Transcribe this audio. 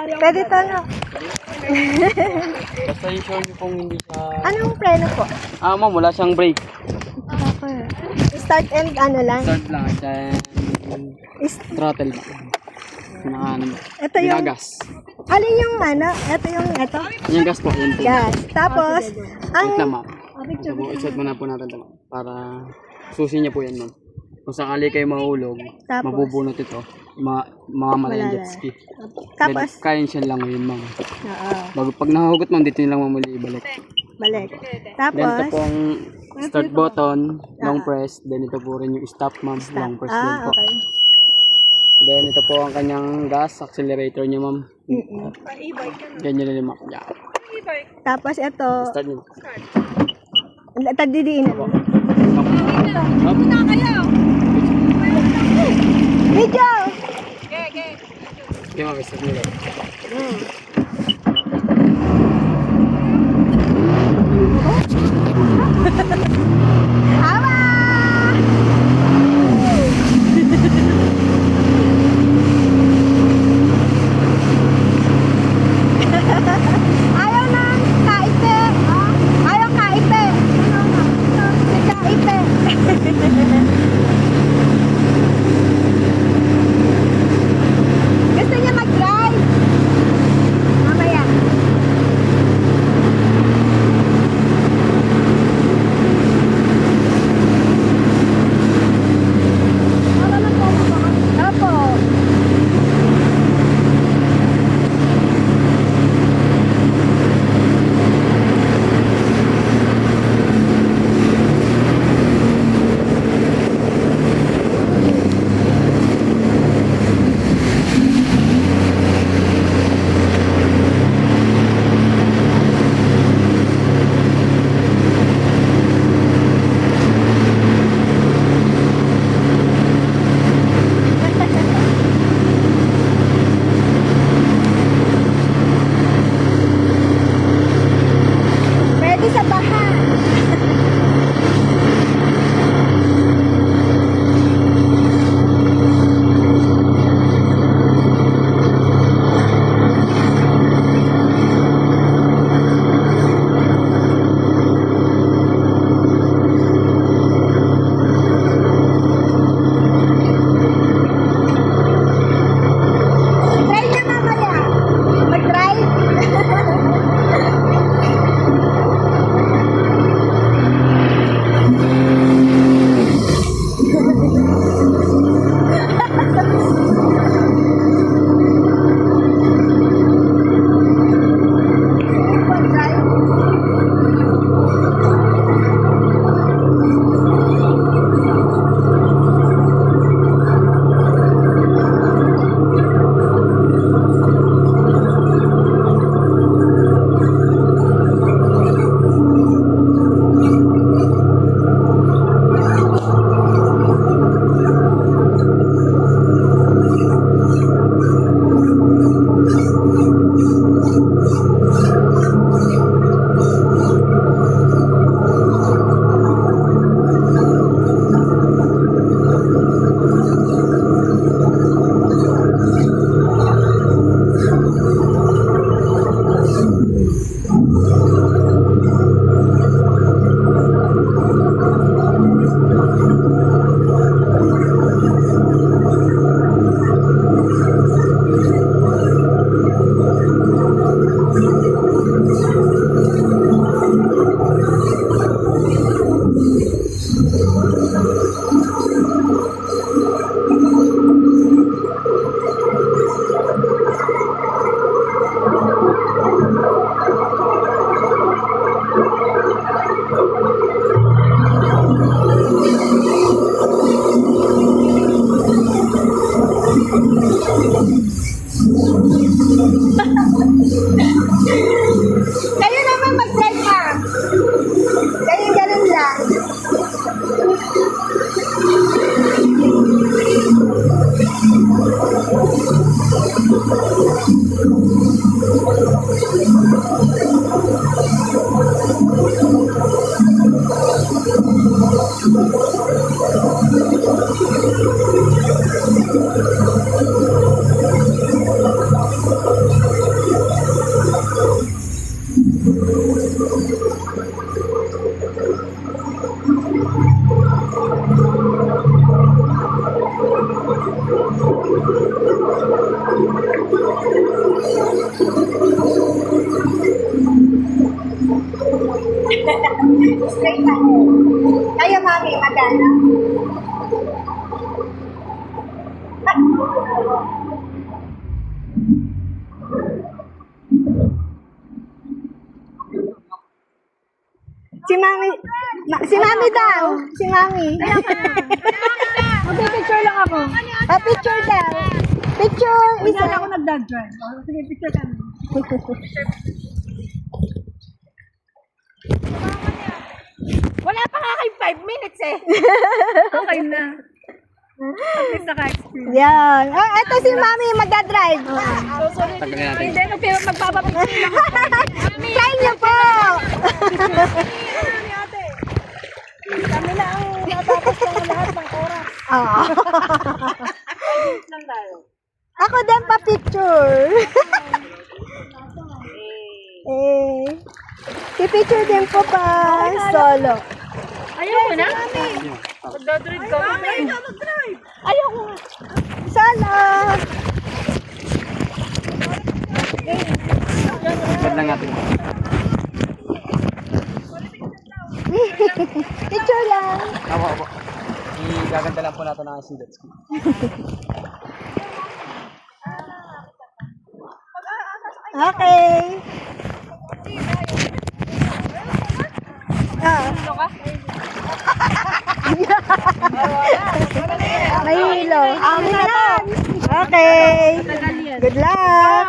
Pwede to, no? Basta i-show nyo kung hindi siya... Anong preno po? Ma'am, wala siyang brake. Okay. Start and ano lang? Start lang, then throttle ba? Ito yung... Binagas. Alin yung ano? Ito yung ito? Yung gas po, yun po. Gas. Tapos, Wait lang, ma'am. I-set muna po natin ito, ma'am. Para susi niya po yan, ma'am. Kung sakali kayo mahulog, Tapos? mabubunot ito. Mamamatay yung jet ski. Tapos? Kaya siya lang yun, ma'am. Oo. Pag nahugot, ma'am, dito nyo lang muli ibalik. Balik. Then ito Tapos, pong start button, long press. Then ito po rin yung stop, ma'am. Long press din po. okay. Then ito po ang kanyang gas, accelerator niya, ma'am. Ganyan na rin, ma'am. Yeah. Tapos ito, Start niyo. tadidiin na. Ma'am. Video! Okay, ma'am. Start niyo. Awa! Ayaw na kaipe. Ayaw kaipe. Kaipe. Gusto niya mag-drive. Mamaya. Opo. Pwede sa baha. Try na mamaya. Mag-try. Kayo naman mag-try ka. Kayo ganun lang. straight ahead. Kayo, mami, magana. Si mami daw. Si mami. Magpipicture lang ako. Picture daw. Picture. Isa lang ako nagdadrive. Sige, picture kami. Wala pa nga kayo 5 minutes eh. Okay na. At least naka-experience. Yan. Oh, ito si mami magdadrive. Tagalin natin. Hindi, magpapapicture lang ako. Try niyo po. Kami na ang natapos ng lahat ng oras. Oo. Lang tayo. Ako din pa picture. Eh. Picture din po pa solo. Ayaw mo na? Yun. Magdadrive ka. Ayaw ko nga. Solo. Ba't lang natin. Picture lang. Apo. Igaganda lang po natin ang aking jet ski. Okay. May hilo. Okay. Good luck.